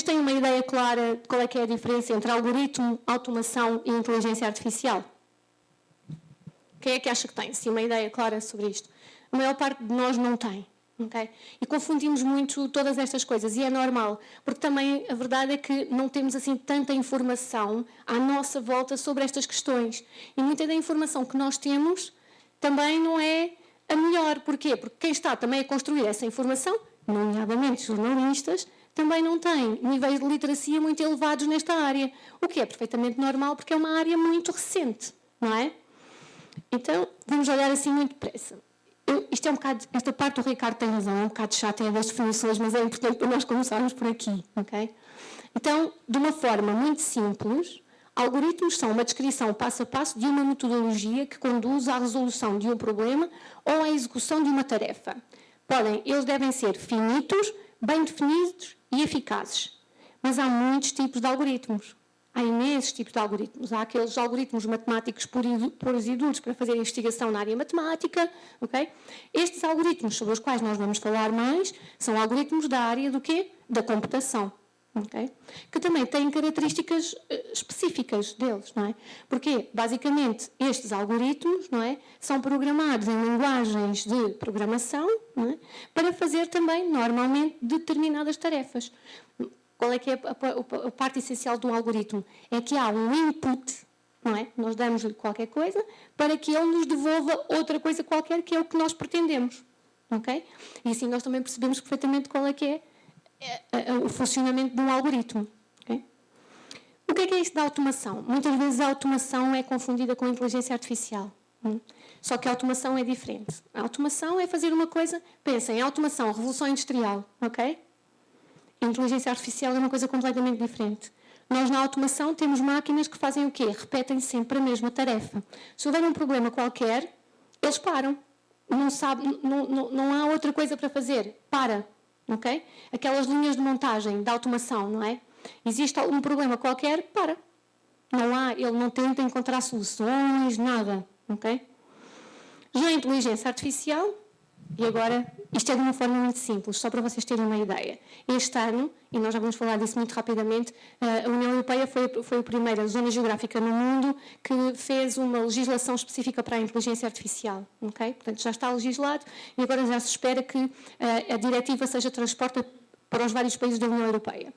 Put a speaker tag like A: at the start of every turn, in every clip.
A: têm uma ideia clara de qual é que é a diferença entre algoritmo, automação e inteligência artificial? Quem é que acha que tem, sim, uma ideia clara sobre isto? A maior parte de nós não tem. Okay? E confundimos muito todas estas coisas, e é normal, porque também a verdade é que não temos assim tanta informação à nossa volta sobre estas questões. E muita da informação que nós temos também não é a melhor. Porquê? Porque quem está também a construir essa informação, nomeadamente jornalistas, também não tem níveis de literacia muito elevados nesta área, o que é perfeitamente normal porque é uma área muito recente, não é? Então, vamos olhar assim muito depressa. Isto é um bocado, esta parte do Ricardo tem razão, é um bocado chata, é das definições, mas é importante para nós começarmos por aqui, ok? Então, de uma forma muito simples, algoritmos são uma descrição passo a passo de uma metodologia que conduz à resolução de um problema ou à execução de uma tarefa. Eles devem ser finitos, bem definidos e eficazes. Mas há muitos tipos de algoritmos. Há imensos tipos de algoritmos. Há aqueles algoritmos matemáticos puros e duros para fazer investigação na área matemática. Okay? Estes algoritmos sobre os quais nós vamos falar mais são algoritmos da área do quê? Da computação. Okay? Que também têm características específicas deles. Não é? Porque, basicamente, estes algoritmos, não é, são programados em linguagens de programação, não é, para fazer também, normalmente, determinadas tarefas. Qual é que é a parte essencial de um algoritmo? É que há um input, não é? Nós damos-lhe qualquer coisa para que ele nos devolva outra coisa qualquer, que é o que nós pretendemos. Okay? E assim nós também percebemos perfeitamente qual é que é o funcionamento de um algoritmo. Okay? O que é isto da automação? Muitas vezes a automação é confundida com a inteligência artificial. Só que a automação é diferente. A automação é fazer uma coisa... Pensem, a automação, revolução industrial, ok? A inteligência artificial é uma coisa completamente diferente. Nós, na automação, temos máquinas que fazem o quê? Repetem sempre a mesma tarefa. Se houver um problema qualquer, eles param. Não há outra coisa para fazer. Para. Okay? Aquelas linhas de montagem da automação, não é? Existe algum problema qualquer, para. Ele não tenta encontrar soluções, nada. Okay? Já a inteligência artificial... E agora, isto é de uma forma muito simples, só para vocês terem uma ideia. Este ano, e nós já vamos falar disso muito rapidamente, a União Europeia foi a primeira zona geográfica no mundo que fez uma legislação específica para a inteligência artificial. Okay? Portanto, já está legislado e agora já se espera que a diretiva seja transposta para os vários países da União Europeia.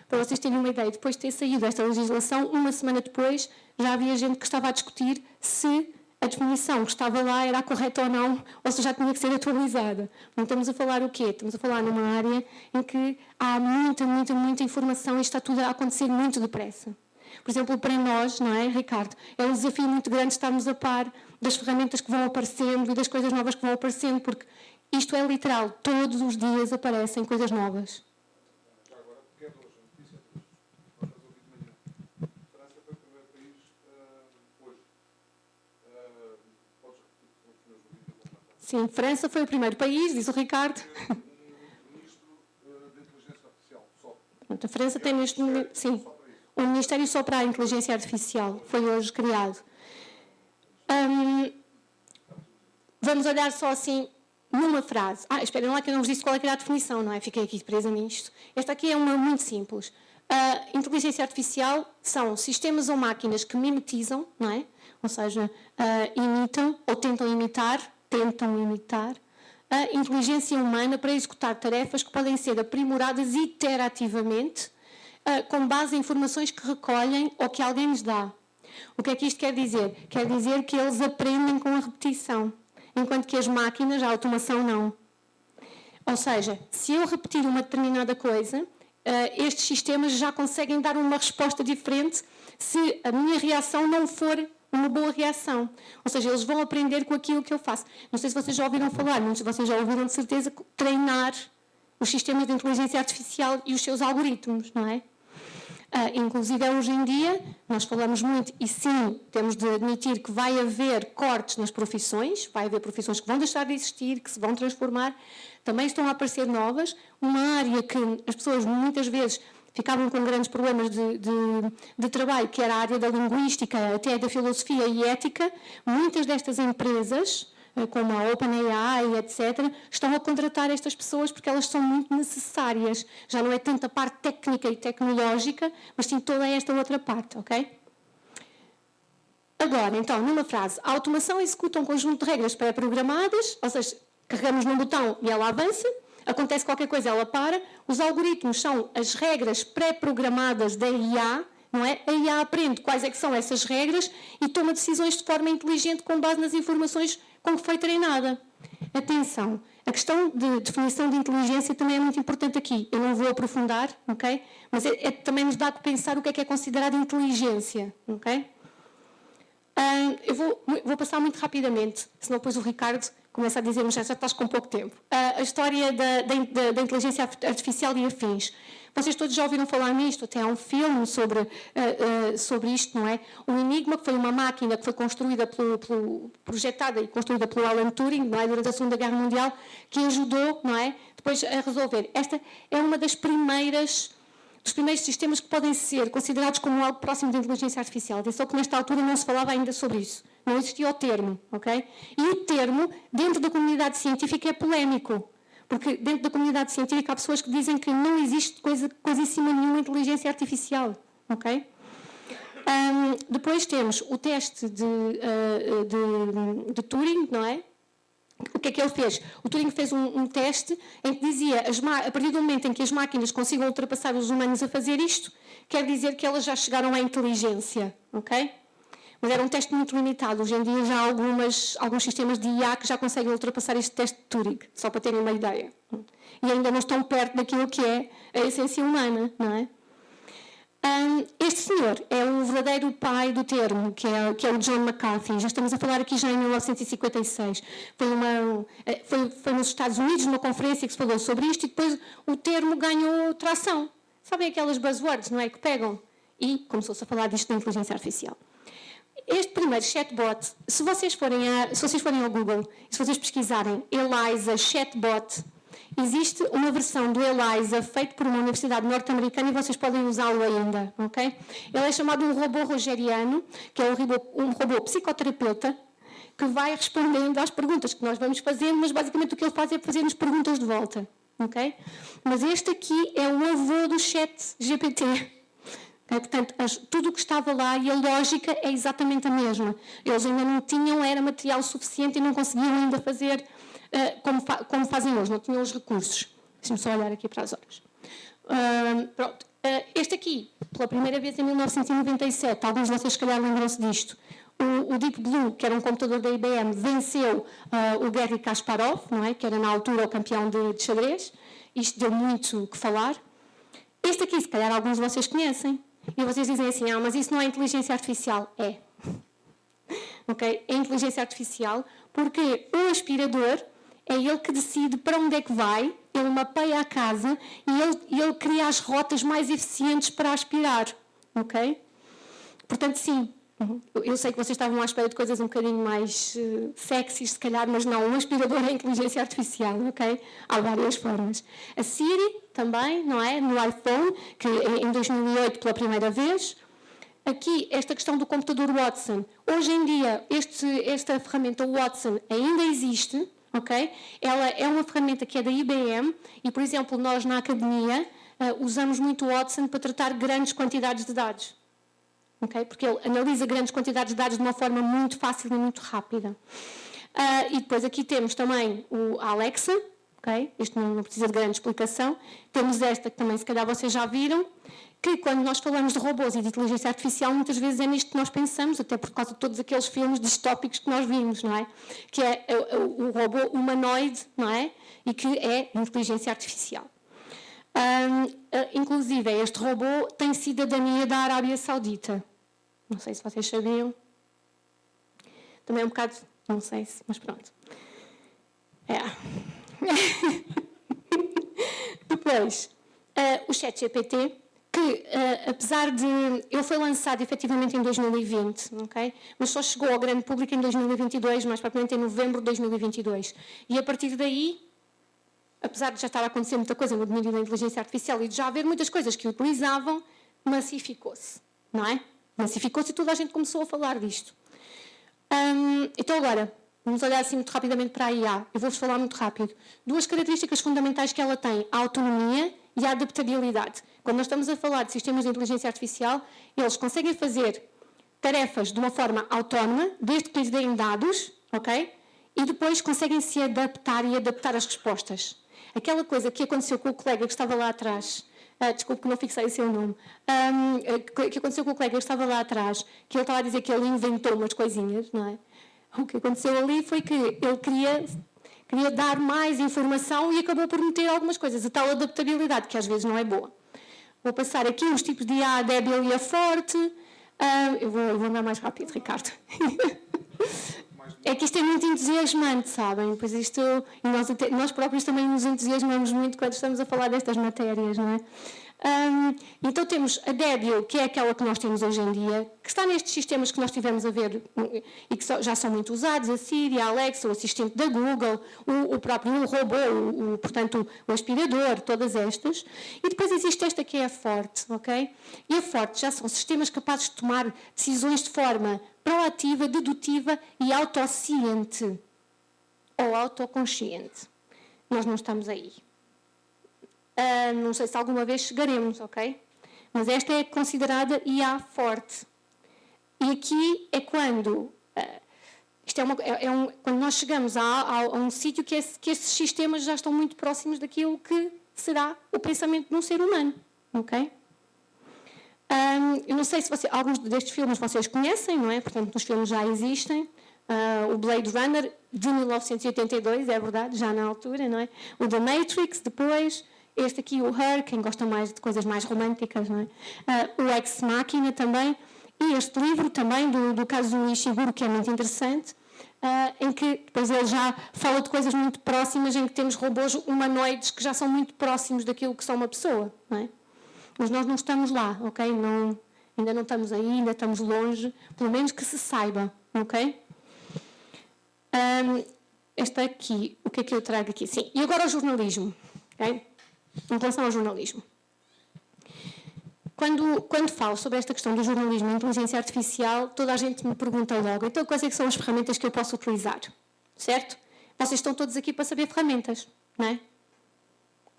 A: Para vocês terem uma ideia, depois de ter saído esta legislação, uma semana depois, já havia gente que estava a discutir se a definição que estava lá era correta ou não, ou se já tinha que ser atualizada. Não estamos a falar o quê? Estamos a falar numa área em que há muita informação e está tudo a acontecer muito depressa. Por exemplo, para nós, não é, Ricardo? É um desafio muito grande estarmos a par das ferramentas que vão aparecendo e das coisas novas que vão aparecendo, porque isto é literal, todos os dias aparecem coisas novas. Sim, França foi o primeiro país, diz o Ricardo.
B: O Ministro da Inteligência Artificial, só.
A: A França tem neste momento, sim, um Ministério só para a Inteligência Artificial, foi hoje criado. Vamos olhar só assim, numa frase. Esperem lá que eu não vos disse qual é que era a definição, não é? Fiquei aqui presa nisto. Esta aqui é uma muito simples. A inteligência artificial são sistemas ou máquinas que mimetizam, não é? Ou seja, imitam ou tentam imitar a inteligência humana para executar tarefas que podem ser aprimoradas iterativamente com base em informações que recolhem ou que alguém lhes dá. O que é que isto quer dizer? Quer dizer que eles aprendem com a repetição, enquanto que as máquinas, a automação, não. Ou seja, se eu repetir uma determinada coisa, estes sistemas já conseguem dar uma resposta diferente se a minha reação não for uma boa reação. Ou seja, eles vão aprender com aquilo que eu faço. Não sei se vocês já ouviram falar, muitos de vocês já ouviram de certeza treinar os sistemas de inteligência artificial e os seus algoritmos, não é? Inclusive, hoje em dia, nós falamos muito, e sim, temos de admitir que vai haver cortes nas profissões, vai haver profissões que vão deixar de existir, que se vão transformar, também estão a aparecer novas, uma área que as pessoas muitas vezes ficavam com grandes problemas de trabalho, que era a área da linguística, até da filosofia e ética. Muitas destas empresas como a OpenAI, etc., estão a contratar estas pessoas porque elas são muito necessárias. Já não é tanto a parte técnica e tecnológica, mas sim toda esta outra parte, ok? Agora, então, numa frase, a automação executa um conjunto de regras pré-programadas, ou seja, carregamos num botão e ela avança, acontece qualquer coisa, ela para. Os algoritmos são as regras pré-programadas da IA, não é? A IA aprende quais é que são essas regras e toma decisões de forma inteligente com base nas informações com que foi treinada. Atenção, a questão de definição de inteligência também é muito importante aqui. Eu não vou aprofundar, ok? Mas também nos dá que pensar o que é considerado inteligência, ok? Eu vou passar muito rapidamente, senão depois o Ricardo começa a dizer-me já estás com pouco tempo. A história da inteligência artificial e afins. Vocês todos já ouviram falar nisto, até há um filme sobre isto, não é? O Enigma, que foi uma máquina que foi construída projetada e construída pelo Alan Turing, não é? Durante a Segunda Guerra Mundial, que ajudou, não é? Depois a resolver. Esta é uma dos primeiros sistemas que podem ser considerados como algo próximo da inteligência artificial. Atenção que nesta altura não se falava ainda sobre isso. Não existia o termo, ok? E o termo, dentro da comunidade científica, é polémico. Porque dentro da comunidade científica há pessoas que dizem que não existe coisíssima nenhuma inteligência artificial, ok? Depois temos o teste de Turing, não é? O que é que ele fez? O Turing fez um teste em que dizia, a partir do momento em que as máquinas consigam ultrapassar os humanos a fazer isto, quer dizer que elas já chegaram à inteligência, ok? Mas era um teste muito limitado. Hoje em dia já há alguns sistemas de IA que já conseguem ultrapassar este teste de Turing, só para terem uma ideia. E ainda não estão perto daquilo que é a essência humana, não é? Este senhor é o verdadeiro pai do termo, que é o John McCarthy. Já estamos a falar aqui já em 1956. Foi nos Estados Unidos, numa conferência que se falou sobre isto, e depois o termo ganhou tração. Sabem aquelas buzzwords, não é? Que pegam. E começou-se a falar disto da inteligência artificial. Este primeiro chatbot, se vocês forem ao Google, se vocês pesquisarem Eliza chatbot, existe uma versão do Eliza feito por uma universidade norte-americana e vocês podem usá-lo ainda, ok? Ele é chamado um robô rogeriano, que é um robô psicoterapeuta, que vai respondendo às perguntas que nós vamos fazendo, mas basicamente o que ele faz é fazer-nos perguntas de volta, ok? Mas este aqui é o avô do chat GPT. Portanto, tudo o que estava lá e a lógica é exatamente a mesma. Eles ainda não tinham material suficiente e não conseguiam ainda fazer como fazem hoje, não tinham os recursos. Deixa-me só olhar aqui para as horas. Pronto. Este aqui, pela primeira vez em 1997, alguns de vocês se calhar lembram-se disto, o Deep Blue, que era um computador da IBM, venceu o Garry Kasparov, não é? Que era na altura o campeão de xadrez. Isto deu muito o que falar. Este aqui, se calhar alguns de vocês conhecem. E vocês dizem assim, mas isso não é inteligência artificial. É. Ok? É inteligência artificial porque o aspirador é ele que decide para onde é que vai, ele mapeia a casa e ele cria as rotas mais eficientes para aspirar. Ok? Portanto, sim. Eu sei que vocês estavam à espera de coisas um bocadinho mais sexys, se calhar, mas não. Um aspirador é inteligência artificial, ok? Há várias formas. A Siri também, não é? No iPhone, que em 2008 pela primeira vez. Aqui, esta questão do computador Watson. Hoje em dia, esta ferramenta Watson ainda existe, ok? Ela é uma ferramenta que é da IBM e, por exemplo, nós na academia usamos muito o Watson para tratar grandes quantidades de dados. Okay? Porque ele analisa grandes quantidades de dados de uma forma muito fácil e muito rápida. E depois aqui temos também o Alexa, okay? Isto não precisa de grande explicação. Temos esta que também se calhar vocês já viram, que quando nós falamos de robôs e de inteligência artificial, muitas vezes é nisto que nós pensamos, até por causa de todos aqueles filmes distópicos que nós vimos, não é? Que é o robô humanoide, não é? E que é inteligência artificial. Inclusive, este robô tem cidadania da Arábia Saudita. Não sei se vocês sabiam. Também é um bocado... Não sei se... Mas pronto. Depois, o ChatGPT, que apesar de... Ele foi lançado efetivamente em 2020, ok? Mas só chegou ao grande público em 2022, mais propriamente em novembro de 2022. E a partir daí... Apesar de já estar a acontecer muita coisa no domínio da inteligência artificial e de já haver muitas coisas que utilizavam, massificou-se, não é? Massificou-se e toda a gente começou a falar disto. Então agora, Vamos olhar assim muito rapidamente para a IA. Eu vou-vos falar muito rápido. 2 características fundamentais que ela tem: a autonomia e a adaptabilidade. Quando nós estamos a falar de sistemas de inteligência artificial, eles conseguem fazer tarefas de uma forma autónoma, desde que lhes deem dados, ok? E depois conseguem se adaptar e adaptar as respostas. Aquela coisa que aconteceu com o colega que estava lá atrás, desculpe que não fixei o seu nome, que aconteceu com o colega que estava lá atrás, que ele estava a dizer que ele inventou umas coisinhas, não é? O que aconteceu ali foi que ele queria dar mais informação e acabou por meter algumas coisas, a tal adaptabilidade, que às vezes não é boa. Vou passar aqui os tipos de IA, a débil e a forte. Eu vou andar mais rápido, Ricardo. É que isto é muito entusiasmante, sabem? Pois isto, e nós próprios também nos entusiasmamos muito quando estamos a falar destas matérias, não é? Então temos a débil, que é aquela que nós temos hoje em dia, que está nestes sistemas que nós tivemos a ver e que já são muito usados, a Siri, a Alexa, o assistente da Google, o próprio robô, portanto o aspirador, todas estas. E depois existe esta que é a forte, ok? E a forte já são sistemas capazes de tomar decisões de forma proativa, dedutiva e autociente ou autoconsciente. Nós não estamos aí. Não sei se alguma vez chegaremos, ok? Mas esta é considerada IA forte. E aqui é quando quando nós chegamos a um sítio que esses sistemas já estão muito próximos daquilo que será o pensamento de um ser humano, ok? Eu não sei se alguns destes filmes vocês conhecem, não é? Portanto, os filmes já existem. O Blade Runner de 1982, é verdade, já na altura, não é? O The Matrix, depois. Este aqui, o Her, quem gosta mais de coisas mais românticas, não é? O Ex Machina também. E este livro também, do Kazuo Ishiguro, que é muito interessante, em que depois ele já fala de coisas muito próximas, em que temos robôs humanoides que já são muito próximos daquilo que são uma pessoa, não é? Mas nós não estamos lá, ok? Ainda não estamos aí, ainda estamos longe, pelo menos que se saiba, ok? Esta aqui, o que é que eu trago aqui? Sim, e agora o jornalismo, ok? Em relação ao jornalismo. Quando falo sobre esta questão do jornalismo e inteligência artificial, toda a gente me pergunta logo, então quais é que são as ferramentas que eu posso utilizar? Certo? Vocês estão todos aqui para saber ferramentas, não é?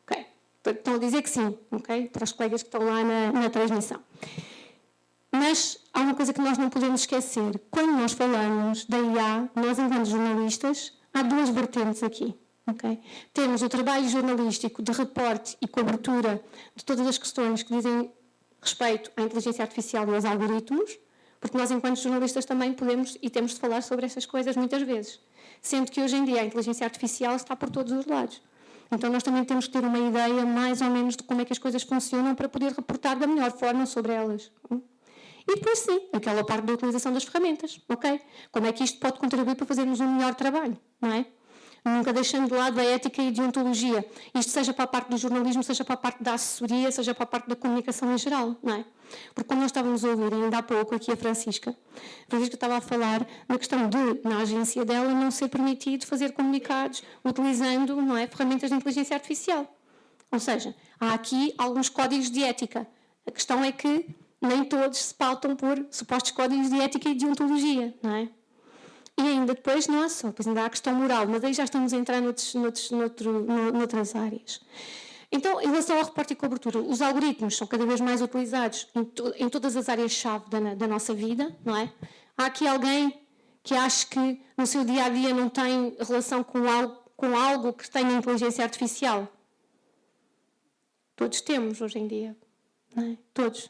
A: Ok. Estão a dizer que sim, ok? Para os colegas que estão lá na transmissão. Mas há uma coisa que nós não podemos esquecer. Quando nós falamos da IA, nós enquanto jornalistas, há 2 vertentes aqui. Okay. Temos o trabalho jornalístico de reporte e cobertura de todas as questões que dizem respeito à inteligência artificial e aos algoritmos, porque nós, enquanto jornalistas, também podemos e temos de falar sobre essas coisas muitas vezes. Sendo que hoje em dia a inteligência artificial está por todos os lados. Então nós também temos que ter uma ideia mais ou menos de como é que as coisas funcionam para poder reportar da melhor forma sobre elas. E depois sim, aquela parte da utilização das ferramentas, ok? Como é que isto pode contribuir para fazermos um melhor trabalho, não é? Nunca deixando de lado a ética e a deontologia. Isto seja para a parte do jornalismo, seja para a parte da assessoria, seja para a parte da comunicação em geral, não é? Porque como nós estávamos a ouvir ainda há pouco aqui a Francisca estava a falar na questão de, na agência dela, não ser permitido fazer comunicados utilizando, não é, ferramentas de inteligência artificial. Ou seja, há aqui alguns códigos de ética. A questão é que nem todos se pautam por supostos códigos de ética e deontologia, não é? E ainda depois, depois ainda há a questão moral, mas aí já estamos a entrar noutras áreas. Então, em relação ao reporte e cobertura, os algoritmos são cada vez mais utilizados em todas as áreas-chave da nossa vida, não é? Há aqui alguém que acha que no seu dia-a-dia não tem relação com algo que tenha inteligência artificial? Todos temos hoje em dia, não é? Todos.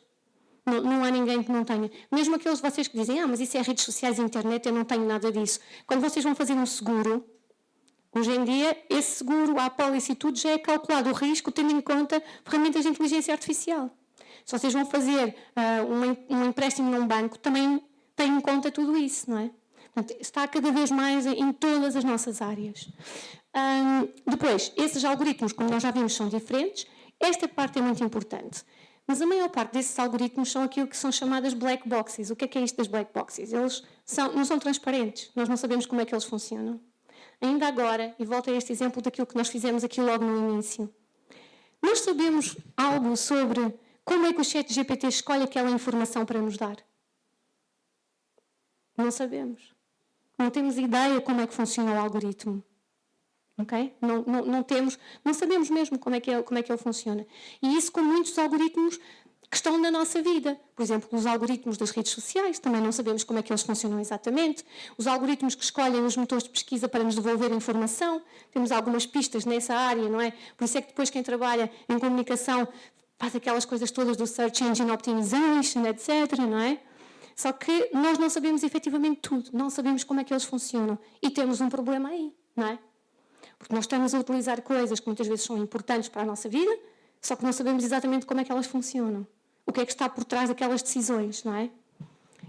A: Não há ninguém que não tenha. Mesmo aqueles de vocês que dizem, mas isso é redes sociais e internet, eu não tenho nada disso. Quando vocês vão fazer um seguro, hoje em dia, esse seguro, a apólice e tudo, já é calculado o risco tendo em conta ferramentas de inteligência artificial. Se vocês vão fazer um empréstimo num banco, também tem em conta tudo isso, não é? Portanto, está cada vez mais em todas as nossas áreas. Depois, esses algoritmos, como nós já vimos, são diferentes. Esta parte é muito importante. Mas a maior parte desses algoritmos são aquilo que são chamadas black boxes. O que é isto das black boxes? Eles não são transparentes. Nós não sabemos como é que eles funcionam. Ainda agora, e volto a este exemplo daquilo que nós fizemos aqui logo no início, nós sabemos algo sobre como é que o ChatGPT escolhe aquela informação para nos dar? Não sabemos. Não temos ideia como é que funciona o algoritmo. Okay? Não sabemos mesmo como é que ele funciona. E isso com muitos algoritmos que estão na nossa vida. Por exemplo, os algoritmos das redes sociais, também não sabemos como é que eles funcionam exatamente. Os algoritmos que escolhem os motores de pesquisa para nos devolver informação. Temos algumas pistas nessa área, não é? Por isso é que depois quem trabalha em comunicação faz aquelas coisas todas do Search Engine Optimization, etc., não é? Só que nós não sabemos efetivamente tudo. Não sabemos como é que eles funcionam. E temos um problema aí, não é? Porque nós estamos a utilizar coisas que muitas vezes são importantes para a nossa vida, só que não sabemos exatamente como é que elas funcionam. O que é que está por trás daquelas decisões, não é?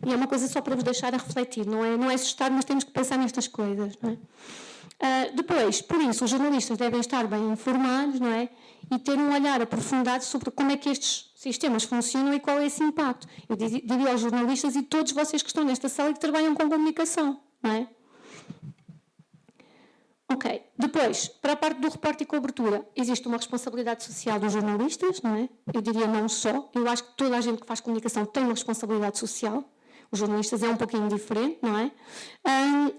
A: E é uma coisa só para vos deixar a refletir. Não é assustar, mas temos que pensar nestas coisas, não é? Depois, por isso, os jornalistas devem estar bem informados, não é? E ter um olhar aprofundado sobre como é que estes sistemas funcionam e qual é esse impacto. Eu diria aos jornalistas e todos vocês que estão nesta sala e que trabalham com comunicação, não é? Ok. Depois, para a parte do reporte e cobertura, existe uma responsabilidade social dos jornalistas, não é? Eu diria não só. Eu acho que toda a gente que faz comunicação tem uma responsabilidade social. Os jornalistas é um pouquinho diferente, não é?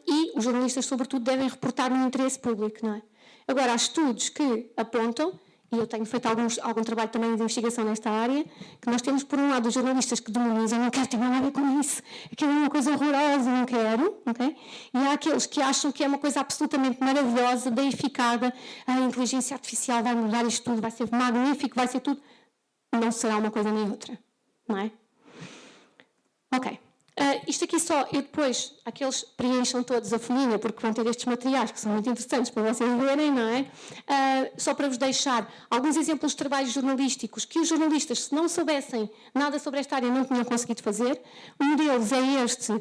A: E os jornalistas, sobretudo, devem reportar no interesse público, não é? Agora, há estudos que apontam, e eu tenho feito algum trabalho também de investigação nesta área, que nós temos, por um lado, os jornalistas que demonizam, não quero ter nada a ver com isso, aquilo é uma coisa horrorosa, não quero, ok? E há aqueles que acham que é uma coisa absolutamente maravilhosa, deificada, a inteligência artificial vai mudar isto tudo, vai ser magnífico, vai ser tudo. Não será uma coisa nem outra, não é? Ok. Isto aqui só, eu depois, aqueles preencham todos a folhinha, porque vão ter estes materiais que são muito interessantes para vocês verem, não é? Só para vos deixar alguns exemplos de trabalhos jornalísticos que os jornalistas, se não soubessem nada sobre esta área, não tinham conseguido fazer. Um deles é este,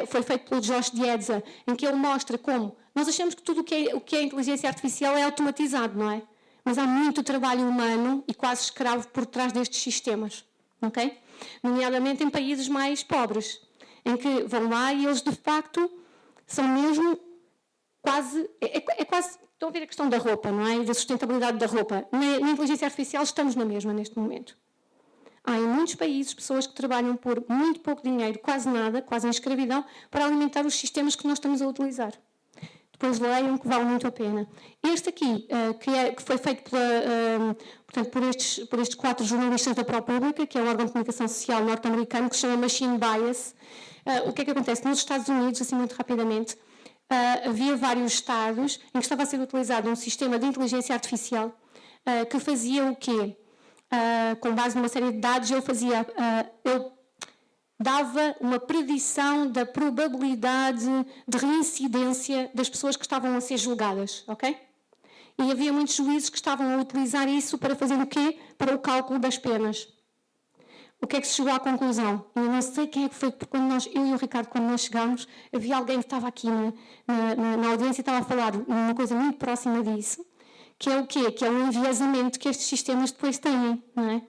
A: foi feito pelo Josh Diedza, em que ele mostra como nós achamos que tudo o que é inteligência artificial é automatizado, não é? Mas há muito trabalho humano e quase escravo por trás destes sistemas, ok? Nomeadamente em países mais pobres, em que vão lá e eles de facto são mesmo quase, quase, estão a ver a questão da roupa, não é? E da sustentabilidade da roupa. Na inteligência artificial estamos na mesma neste momento. Há em muitos países pessoas que trabalham por muito pouco dinheiro, quase nada, quase em escravidão, para alimentar os sistemas que nós estamos a utilizar. Depois leiam que vale muito a pena. Este aqui, que foi feito portanto, por estes 4 jornalistas da ProPublica, que é um órgão de comunicação social norte-americano, que se chama Machine Bias. O que é que acontece? Nos Estados Unidos, assim muito rapidamente, havia vários estados em que estava a ser utilizado um sistema de inteligência artificial que fazia o quê? Com base numa série de dados, ele dava uma predição da probabilidade de reincidência das pessoas que estavam a ser julgadas, ok? E havia muitos juízes que estavam a utilizar isso para fazer o quê? Para o cálculo das penas. O que é que se chegou à conclusão? Eu não sei quem é que foi, porque eu e o Ricardo, quando nós chegámos, havia alguém que estava aqui na audiência e estava a falar uma coisa muito próxima disso, que é o quê? Que é o enviesamento que estes sistemas depois têm, não é?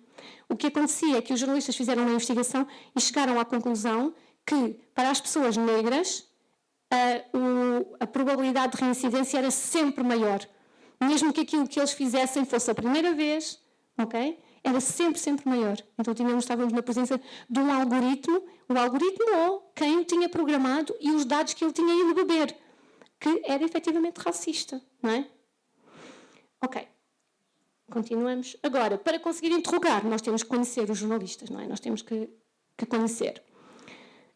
A: O que acontecia é que os jornalistas fizeram uma investigação e chegaram à conclusão que, para as pessoas negras, a probabilidade de reincidência era sempre maior. Mesmo que aquilo que eles fizessem fosse a primeira vez, ok? Era sempre maior. Então estávamos na presença de um algoritmo, o algoritmo ou quem o tinha programado e os dados que ele tinha ido beber, que era efetivamente racista, não é? Ok. Continuamos. Agora, para conseguir interrogar, nós temos que conhecer os jornalistas, não é? Nós temos que conhecer.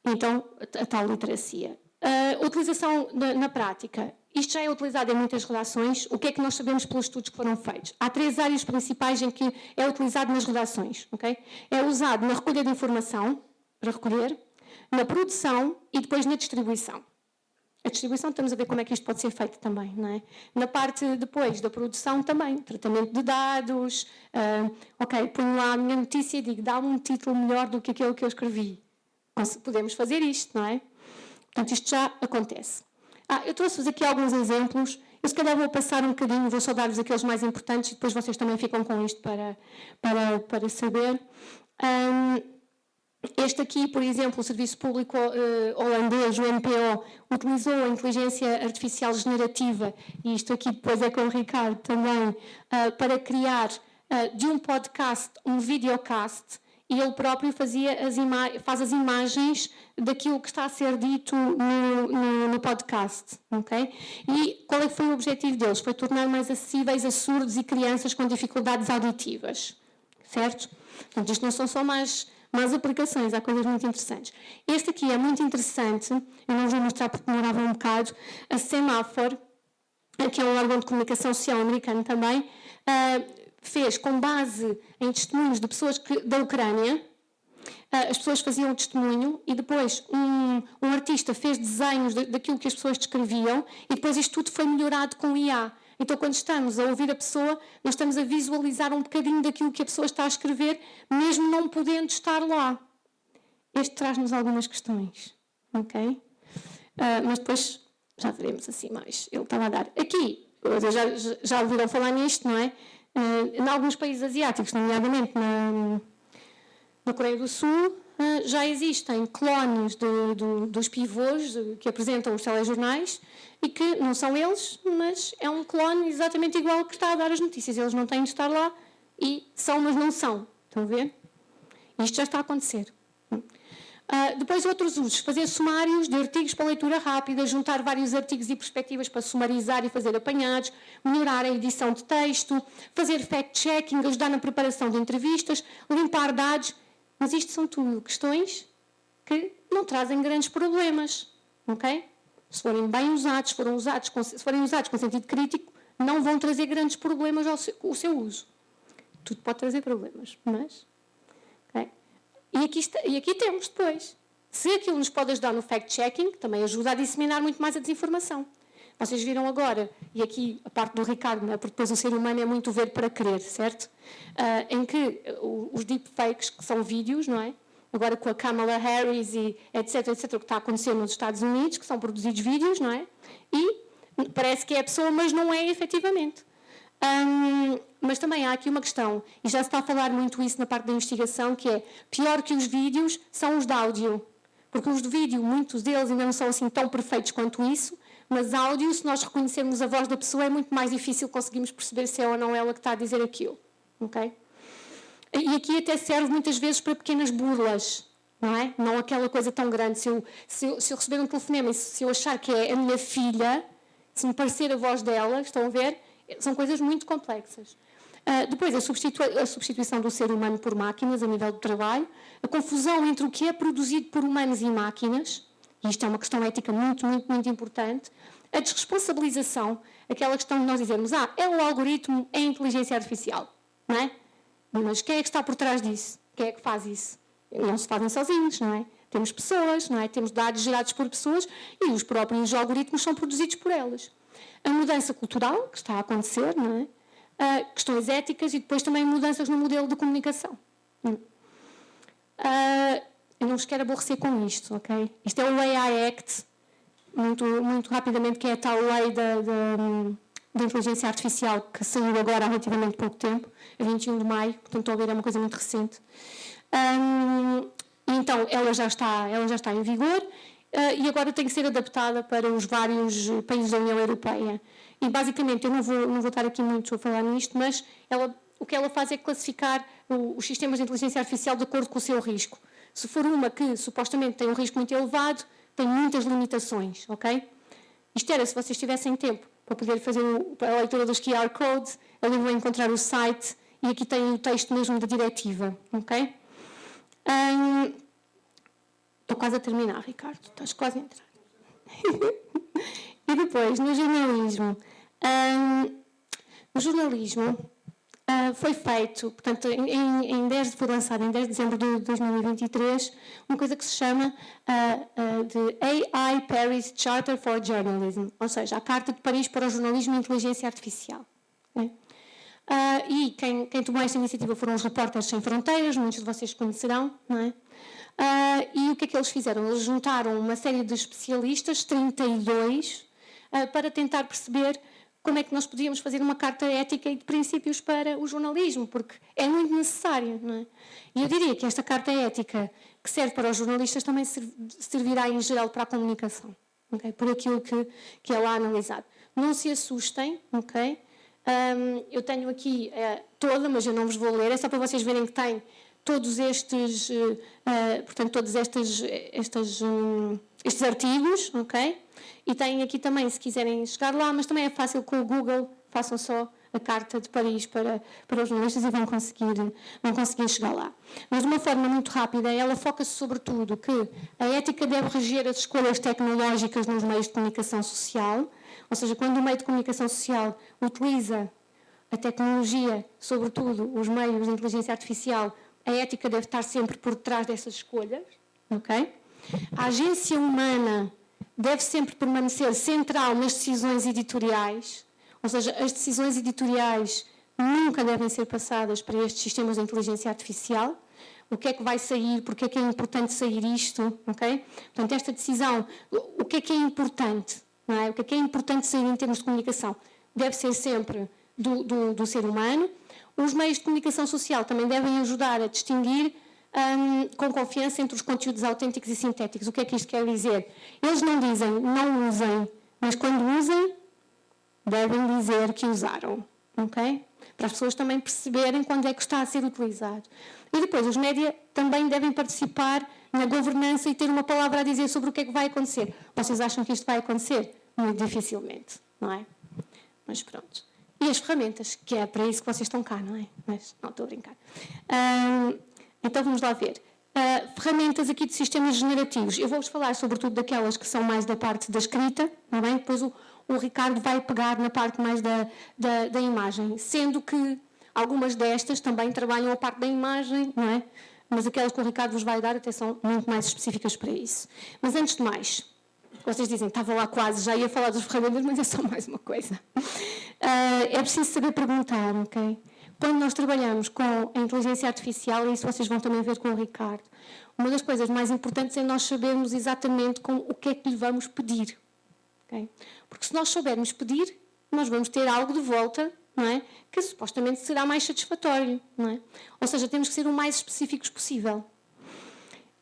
A: Então, a tal literacia. A utilização na prática. Isto já é utilizado em muitas redações. O que é que nós sabemos pelos estudos que foram feitos? Há 3 áreas principais em que é utilizado nas redações. Okay? É usado na recolha de informação, para recolher, na produção e depois na distribuição. A distribuição, estamos a ver como é que isto pode ser feito também, não é? Na parte depois da produção também, tratamento de dados, ponho lá a minha notícia e digo, dá-me um título melhor do que aquele que eu escrevi. Podemos fazer isto, não é? Portanto, isto já acontece. Eu trouxe-vos aqui alguns exemplos, eu se calhar vou passar um bocadinho, vou só dar-vos aqueles mais importantes e depois vocês também ficam com isto para saber. Este aqui, por exemplo, o Serviço Público holandês, o NPO, utilizou a inteligência artificial generativa, e isto aqui depois é com o Ricardo também, para criar de um podcast um videocast, e ele próprio faz as imagens daquilo que está a ser dito no podcast, ok? E qual é que foi o objetivo deles? Foi tornar mais acessíveis a surdos e crianças com dificuldades auditivas, certo? Portanto, isto não são só mais aplicações, há coisas muito interessantes. Este aqui é muito interessante, eu não vou mostrar porque demorava um bocado, a Semaphore, que é um órgão de comunicação social americano também, fez com base em testemunhos de pessoas da Ucrânia. As pessoas faziam o testemunho e depois um artista fez desenhos daquilo que as pessoas descreviam e depois isto tudo foi melhorado com IA. Então, quando estamos a ouvir a pessoa, nós estamos a visualizar um bocadinho daquilo que a pessoa está a escrever, mesmo não podendo estar lá. Este traz-nos algumas questões, ok? Mas depois já veremos assim mais. Ele estava a dar. Aqui, já ouviram falar nisto, não é? Em alguns países asiáticos, nomeadamente na Coreia do Sul, já existem clones dos pivôs que apresentam os telejornais e que não são eles, mas é um clone exatamente igual ao que está a dar as notícias. Eles não têm de estar lá e são, mas não são. Estão a ver? Isto já está a acontecer. Depois outros usos, fazer sumários de artigos para leitura rápida, juntar vários artigos e perspectivas para sumarizar e fazer apanhados, melhorar a edição de texto, fazer fact-checking, ajudar na preparação de entrevistas, limpar dados, mas isto são tudo questões que não trazem grandes problemas, ok? Se forem bem usados, se forem usados com sentido crítico, não vão trazer grandes problemas ao seu uso. Tudo pode trazer problemas, mas... Okay? E aqui temos depois. Se aquilo nos pode ajudar no fact-checking, também ajuda a disseminar muito mais a desinformação. Vocês viram agora, e aqui a parte do Ricardo, porque depois o ser humano é muito ver para crer, certo? Em que os deepfakes, que são vídeos, não é? Agora com a Kamala Harris e etc, o que está a acontecer nos Estados Unidos, que são produzidos vídeos, não é? E parece que é a pessoa, mas não é efetivamente. Mas também há aqui uma questão, e já se está a falar muito isso na parte da investigação, que é pior que os vídeos são os de áudio. Porque os de vídeo, muitos deles ainda não são assim tão perfeitos quanto isso, mas áudio, se nós reconhecermos a voz da pessoa, é muito mais difícil conseguirmos perceber se é ou não ela que está a dizer aquilo. Okay? E aqui até serve muitas vezes para pequenas burlas, não é? Não aquela coisa tão grande. Se eu receber um telefonema e se eu achar que é a minha filha, se me parecer a voz dela, estão a ver? São coisas muito complexas. Depois, a substituição do ser humano por máquinas a nível do trabalho, a confusão entre o que é produzido por humanos e máquinas, e isto é uma questão ética muito, muito, muito importante, a desresponsabilização, aquela questão de nós dizermos, é o algoritmo, é a inteligência artificial, não é? Mas quem é que está por trás disso? Quem é que faz isso? Não se fazem sozinhos, não é? Temos pessoas, não é? Temos dados gerados por pessoas e os próprios algoritmos são produzidos por elas. A mudança cultural, que está a acontecer, não é? Questões éticas e depois também mudanças no modelo de comunicação. Eu não vos quero aborrecer com isto, ok? Isto é o AI Act, muito, muito rapidamente, que é a tal lei da inteligência artificial que saiu agora há relativamente pouco tempo, a 21 de maio, portanto, estou a ver, é uma coisa muito recente. Então, ela já está em vigor e agora tem que ser adaptada para os vários países da União Europeia. E, basicamente, eu não vou estar aqui muito a falar nisto, mas o que ela faz é classificar os sistemas de inteligência artificial de acordo com o seu risco. Se for uma que, supostamente, tem um risco muito elevado, tem muitas limitações, ok? Isto era, se vocês tivessem tempo para poder fazer a leitura dos QR codes, ali vão encontrar o site e aqui tem o texto mesmo da diretiva, ok? Estou quase a terminar, Ricardo, estás quase a entrar. E depois, no jornalismo. O jornalismo foi feito, portanto, foi lançado em 10 de dezembro de 2023, uma coisa que se chama de AI Paris Charter for Journalism, ou seja, a Carta de Paris para o Jornalismo e Inteligência Artificial. Né? E quem tomou esta iniciativa foram os Repórteres Sem Fronteiras, muitos de vocês conhecerão, não é? E o que é que eles fizeram? Eles juntaram uma série de especialistas, 32, para tentar perceber como é que nós podíamos fazer uma carta ética e de princípios para o jornalismo, porque é muito necessário, não é? E eu diria que esta carta ética que serve para os jornalistas também servirá em geral para a comunicação, okay? Por aquilo que é lá analisado. Não se assustem, ok? Eu tenho aqui toda, mas eu não vos vou ler, é só para vocês verem que tem todos estes, portanto, todos estes artigos, ok? E têm aqui também, se quiserem chegar lá, mas também é fácil com o Google, façam só a Carta de Paris para os jornalistas e vão conseguir chegar lá. Mas de uma forma muito rápida, ela foca-se sobretudo que a ética deve reger as escolhas tecnológicas nos meios de comunicação social, ou seja, quando o meio de comunicação social utiliza a tecnologia, sobretudo os meios de inteligência artificial, a ética deve estar sempre por detrás dessas escolhas, ok? A agência humana deve sempre permanecer central nas decisões editoriais, ou seja, as decisões editoriais nunca devem ser passadas para estes sistemas de inteligência artificial. O que é que vai sair, porque é que é importante sair isto, ok? Portanto, esta decisão, o que é importante, não é? O que é importante sair em termos de comunicação? Deve ser sempre do ser humano. Os meios de comunicação social também devem ajudar a distinguir com confiança entre os conteúdos autênticos e sintéticos. O que é que isto quer dizer? Eles não dizem, não usem, mas quando usem, devem dizer que usaram, ok? Para as pessoas também perceberem quando é que está a ser utilizado. E depois, os média também devem participar na governança e ter uma palavra a dizer sobre o que é que vai acontecer. Vocês acham que isto vai acontecer? Muito dificilmente, não é? Mas pronto. E as ferramentas, que é para isso que vocês estão cá, não é? Mas não, estou a brincar. Então vamos lá ver. Ferramentas aqui de sistemas generativos. Eu vou-vos falar sobretudo daquelas que são mais da parte da escrita, não é? Depois o Ricardo vai pegar na parte mais da imagem, sendo que algumas destas também trabalham a parte da imagem, não é? Mas aquelas que o Ricardo vos vai dar até são muito mais específicas para isso. Mas antes de mais, vocês dizem, estava lá quase, já ia falar das ferramentas, mas é só mais uma coisa. É preciso saber perguntar, ok? Quando nós trabalhamos com a inteligência artificial, e isso vocês vão também ver com o Ricardo, uma das coisas mais importantes é nós sabermos exatamente o que é que lhe vamos pedir. Okay? Porque se nós soubermos pedir, nós vamos ter algo de volta, não é? Que supostamente será mais satisfatório, não é? Ou seja, temos que ser o mais específicos possível.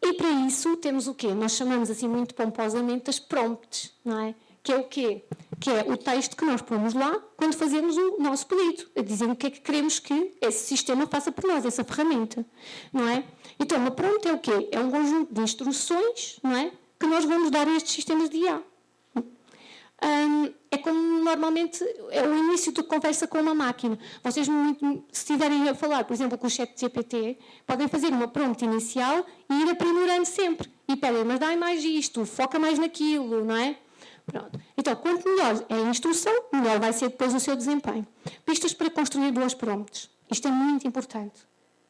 A: E para isso temos o quê? Nós chamamos assim muito pomposamente as prompts, não é? Que é o quê? Que é o texto que nós pomos lá quando fazemos o nosso pedido, a dizer o que é que queremos que esse sistema faça por nós, essa ferramenta, não é? Então, uma prompt é o quê? É um conjunto de instruções, não é? Que nós vamos dar a estes sistemas de IA. É como normalmente é o início de conversa com uma máquina. Vocês, se estiverem a falar, por exemplo, com o ChatGPT, podem fazer uma prompt inicial e ir aprimorando sempre. E pedem, mas dá mais isto, foca mais naquilo, não é? Pronto. Então, quanto melhor é a instrução, melhor vai ser depois o seu desempenho. Pistas para construir boas prompts. Isto é muito importante.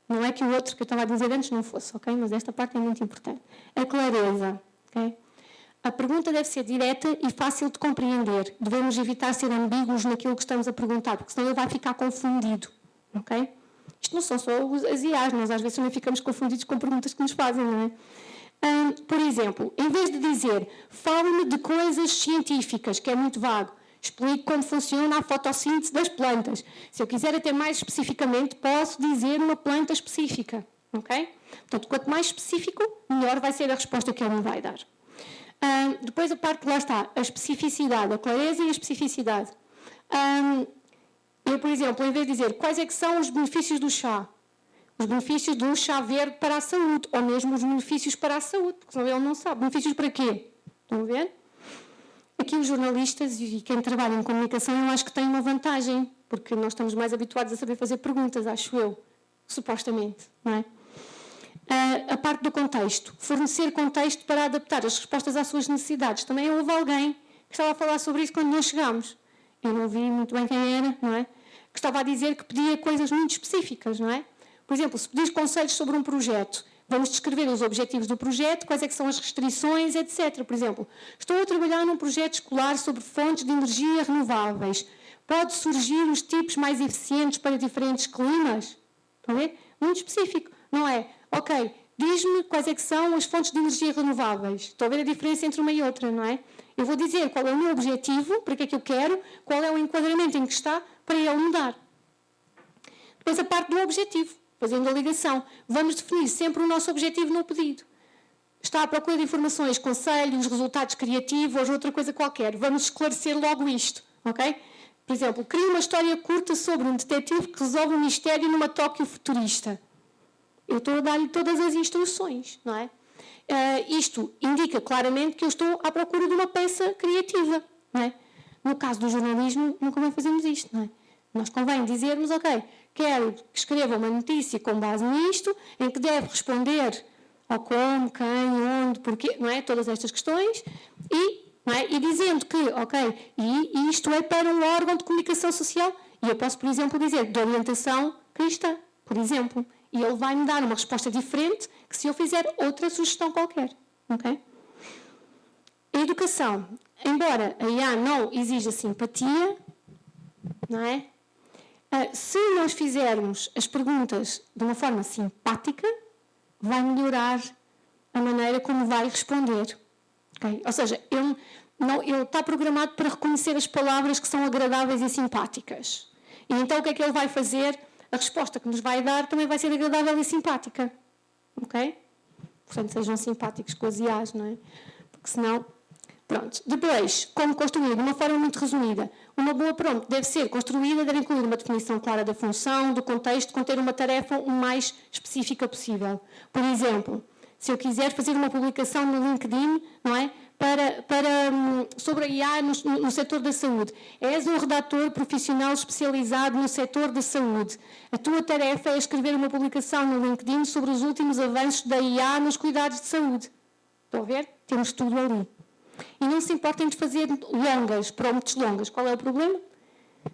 A: Não é que o outro que eu estava a dizer antes não fosse, ok? Mas esta parte é muito importante. A clareza, ok? A pergunta deve ser direta e fácil de compreender. Devemos evitar ser ambíguos naquilo que estamos a perguntar, porque senão ele vai ficar confundido, ok? Isto não são só as IAs, nós às vezes também ficamos confundidos com perguntas que nos fazem, não é? Por exemplo, em vez de dizer fale-me de coisas científicas, que é muito vago, explique como funciona a fotossíntese das plantas. Se eu quiser até mais especificamente, posso dizer uma planta específica, ok? Portanto, quanto mais específico, melhor vai ser a resposta que ele me vai dar. Depois a parte, lá está, a especificidade, a clareza e a especificidade. Eu, por exemplo, em vez de dizer quais é que são os benefícios do chá, os benefícios do chá verde para a saúde, ou mesmo os benefícios para a saúde, porque senão ele não sabe. Benefícios para quê? Estão a ver? Aqui os jornalistas e quem trabalha em comunicação, eu acho que tem uma vantagem, porque nós estamos mais habituados a saber fazer perguntas, acho eu, supostamente, não é? A parte do contexto. Fornecer contexto para adaptar as respostas às suas necessidades. Também houve alguém que estava a falar sobre isso quando nós chegámos. Eu não vi muito bem quem era, não é? Que estava a dizer que pedia coisas muito específicas, não é? Por exemplo, se pedires conselhos sobre um projeto, vamos descrever os objetivos do projeto, quais é que são as restrições, etc. Por exemplo, estou a trabalhar num projeto escolar sobre fontes de energia renováveis. Pode surgir os tipos mais eficientes para diferentes climas? Estão a ver? Muito específico, não é? Ok, diz-me quais é que são as fontes de energia renováveis. Estão a ver a diferença entre uma e outra, não é? Eu vou dizer qual é o meu objetivo, para que é que eu quero, qual é o enquadramento em que está, para ele mudar. Depois a parte do objetivo, fazendo a ligação. Vamos definir sempre o nosso objetivo no pedido. Está à procura de informações, conselhos, resultados criativos, outra coisa qualquer. Vamos esclarecer logo isto, ok? Por exemplo, cria uma história curta sobre um detetive que resolve um mistério numa Tóquio futurista. eu estou a dar-lhe todas as instruções, não é? Isto indica claramente que eu estou à procura de uma peça criativa, não é? No caso do jornalismo, não convém fazermos isto, não é? Nós convém dizermos, ok, quero que escreva uma notícia com base nisto, em que deve responder ao como, quem, onde, porquê, não é? Todas estas questões, não é? E dizendo que, ok, e isto é para um órgão de comunicação social, e eu posso, por exemplo, dizer de orientação cristã, por exemplo, e ele vai-me dar uma resposta diferente que se eu fizer outra sugestão qualquer, ok? A educação, embora a IA não exija simpatia, não é? Se nós fizermos as perguntas de uma forma simpática, vai melhorar a maneira como vai responder. Okay? Ou seja, ele está programado para reconhecer as palavras que são agradáveis e simpáticas. E então o que é que ele vai fazer? A resposta que nos vai dar também vai ser agradável e simpática. Ok? Portanto, sejam simpáticos com as IAs, não é? Porque senão... Pronto. Depois, como construir? De uma forma muito resumida. Uma boa prompt deve ser construída, deve incluir uma definição clara da função, do contexto, conter uma tarefa o mais específica possível. Por exemplo, se eu quiser fazer uma publicação no LinkedIn, não é? Sobre a IA no setor da saúde. És um redator profissional especializado no setor da saúde. A tua tarefa é escrever uma publicação no LinkedIn sobre os últimos avanços da IA nos cuidados de saúde. Estão a ver? Temos tudo ali. E não se importem de fazer prompts longas. Qual é o problema?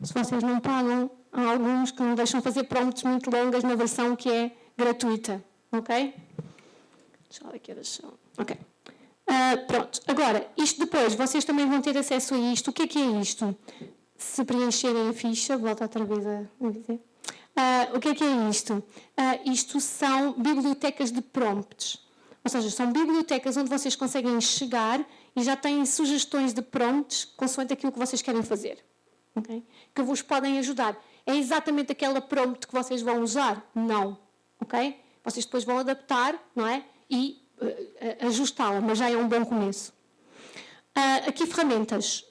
A: Se vocês não pagam, há alguns que não deixam fazer prompts muito longas na versão que é gratuita. Ok? Deixa eu ver que horas são. Ok. Pronto. Agora, isto depois, vocês também vão ter acesso a isto. O que é isto? Se preencherem a ficha, volto outra vez a dizer. O que é isto? Isto são bibliotecas de prompts. Ou seja, são bibliotecas onde vocês conseguem chegar e já têm sugestões de prompts consoante aquilo que vocês querem fazer. Okay? Que vos podem ajudar. É exatamente aquela prompt que vocês vão usar? Não. Okay? Vocês depois vão adaptar, não é? E ajustá-la, mas já é um bom começo. Aqui ferramentas.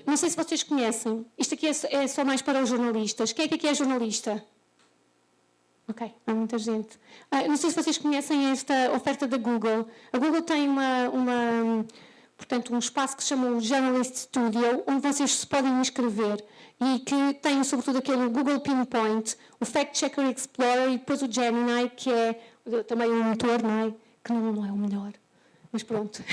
A: Não sei se vocês conhecem. Isto aqui é só mais para os jornalistas. Quem é que aqui é jornalista? Ok, há muita gente. Não sei se vocês conhecem esta oferta da Google. A Google tem portanto, um espaço que se chama o Journalist Studio, onde vocês se podem inscrever e que tem sobretudo aquele Google Pinpoint, o Fact Checker Explorer e depois o Gemini, que é também um motor, não é? Que não é o melhor, mas pronto.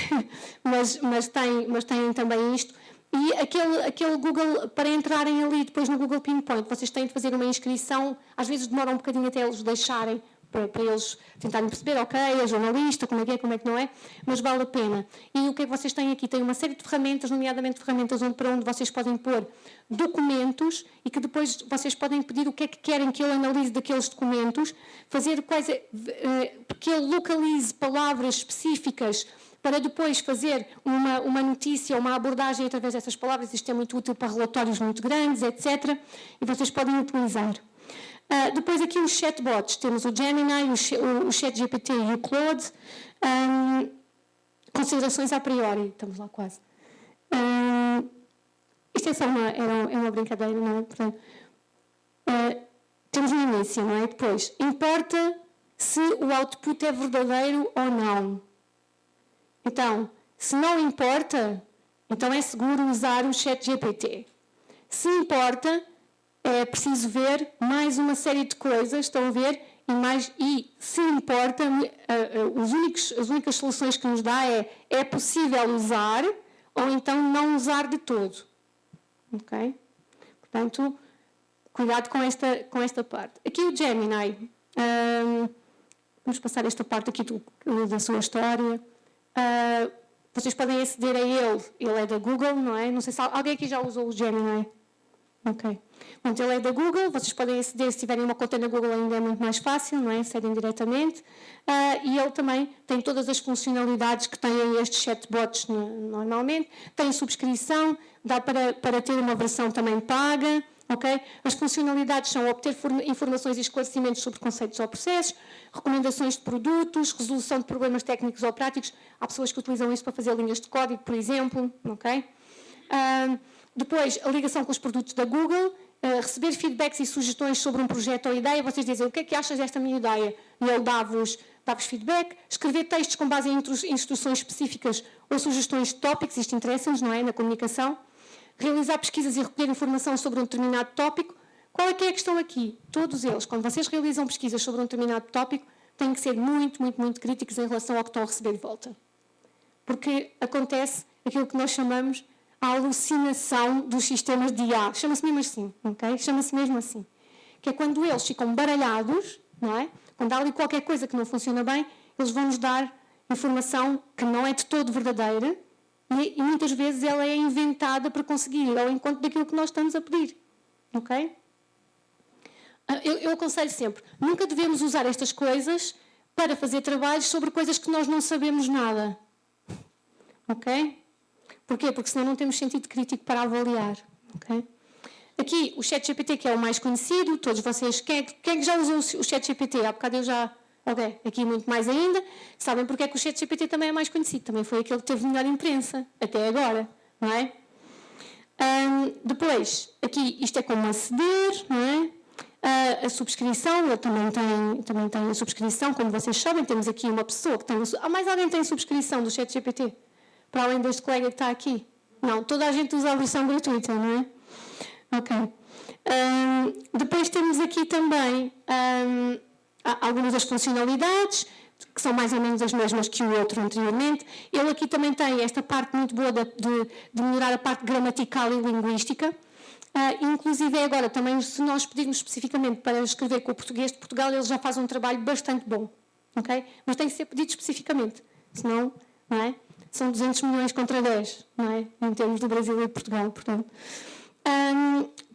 A: mas tem também isto. E aquele Google, para entrarem ali depois no Google Pinpoint, vocês têm de fazer uma inscrição, às vezes demora um bocadinho até eles deixarem, para eles tentarem perceber, ok, é jornalista, como é que não é, mas vale a pena. E o que é que vocês têm aqui? Tem uma série de ferramentas, nomeadamente ferramentas para onde vocês podem pôr documentos e que depois vocês podem pedir o que é que querem que ele analise daqueles documentos, que ele localize palavras específicas para depois fazer uma notícia, uma abordagem através dessas palavras. Isto é muito útil para relatórios muito grandes, etc. E vocês podem utilizar. Depois aqui os chatbots. Temos o Gemini, o ChatGPT e o Claude. Considerações a priori. Estamos lá quase. Isto é só uma brincadeira, não é? Portanto, temos no início, não é? Depois, importa se o output é verdadeiro ou não. Então, se não importa, então é seguro usar o ChatGPT. Se importa, é preciso ver mais uma série de coisas, estão a ver? E se importa, as únicas soluções que nos dá é possível usar ou então não usar de todo. Ok? Portanto, cuidado com esta parte. Aqui o Gemini. Vamos passar esta parte aqui da sua história. Vocês podem aceder a ele é da Google, não é? Não sei se alguém aqui já usou o Gemini. Ok. Portanto, ele é da Google, vocês podem aceder, se tiverem uma conta na Google ainda é muito mais fácil, não é? Acedem diretamente. E ele também tem todas as funcionalidades que têm estes chatbots normalmente. Tem subscrição, dá para ter uma versão também paga. Okay? As funcionalidades são obter informações e esclarecimentos sobre conceitos ou processos, recomendações de produtos, resolução de problemas técnicos ou práticos. Há pessoas que utilizam isso para fazer linhas de código, por exemplo. Okay? Depois, a ligação com os produtos da Google receber feedbacks e sugestões sobre um projeto ou ideia, vocês dizem o que é que achas desta minha ideia? E ele dá-vos feedback. Escrever textos com base em instruções específicas ou sugestões de tópicos, isto interessa-nos, não é? Na comunicação. Realizar pesquisas e recolher informação sobre um determinado tópico. Qual é que é a questão aqui? Todos eles, quando vocês realizam pesquisas sobre um determinado tópico, têm que ser muito, muito, muito críticos em relação ao que estão a receber de volta. Porque acontece aquilo que nós chamamos a alucinação dos sistemas de IA. Chama-se mesmo assim, ok? Chama-se mesmo assim. Que é quando eles ficam baralhados, não é? Quando há ali qualquer coisa que não funciona bem, eles vão-nos dar informação que não é de todo verdadeira e muitas vezes ela é inventada para conseguir ir ao encontro daquilo que nós estamos a pedir, ok? Eu aconselho sempre, nunca devemos usar estas coisas para fazer trabalhos sobre coisas que nós não sabemos nada. Ok? Porquê? Porque senão não temos sentido crítico para avaliar. Ok? Aqui, o ChatGPT, que é o mais conhecido, todos vocês, quem é que já usou o ChatGPT? Há bocado eu já... Ok, aqui muito mais ainda. Sabem porque é que o ChatGPT também é mais conhecido? Também foi aquele que teve melhor imprensa, até agora, não é? Depois, aqui, isto é como aceder, não é? A subscrição, eu também tenho a subscrição, como vocês sabem, temos aqui uma pessoa que tem... mais alguém tem subscrição do ChatGPT? Para além deste colega que está aqui? Não, toda a gente usa a versão gratuita, não é? Ok. Depois temos aqui também algumas das funcionalidades, que são mais ou menos as mesmas que o outro anteriormente. Ele aqui também tem esta parte muito boa de melhorar a parte gramatical e linguística. Inclusive agora também, se nós pedirmos especificamente para escrever com o português de Portugal, ele já faz um trabalho bastante bom, ok? Mas tem que ser pedido especificamente, senão, não é? São 200 milhões contra 10, não é? Em termos do Brasil e de Portugal, portanto.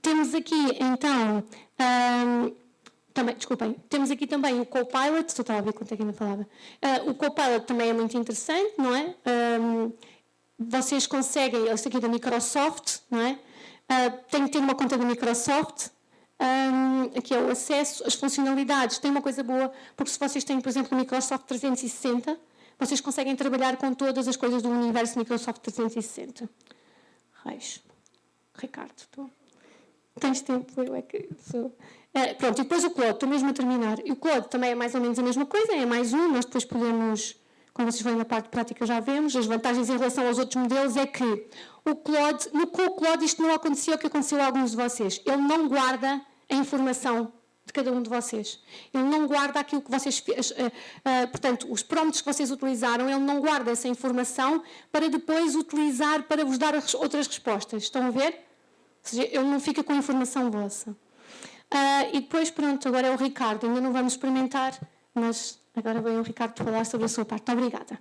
A: Temos aqui, então, temos aqui também o Copilot, estou a ver quanto é que ainda falava. O Copilot também é muito interessante, não é? Vocês conseguem, este aqui é da Microsoft, não é? Tem que ter uma conta da Microsoft, aqui é o acesso, as funcionalidades, tem uma coisa boa, porque se vocês têm, por exemplo, o Microsoft 360, vocês conseguem trabalhar com todas as coisas do universo Microsoft 360. Raios. Ricardo, tu tens tempo? Eu é que sou... pronto, e depois o Claude, estou mesmo a terminar. E o Claude também é mais ou menos a mesma coisa, é mais um, nós depois podemos... Quando vocês vêm na parte prática já vemos. As vantagens em relação aos outros modelos é que com o Claude isto não aconteceu o que aconteceu a alguns de vocês. Ele não guarda a informação de cada um de vocês. Ele não guarda aquilo que vocês... portanto, os prompts que vocês utilizaram, ele não guarda essa informação para depois utilizar para vos dar outras respostas. Estão a ver? Ou seja, ele não fica com a informação vossa. E depois, pronto, agora é o Ricardo. Ainda não vamos experimentar, mas... Agora vem o Ricardo falar sobre a sua parte. Obrigada.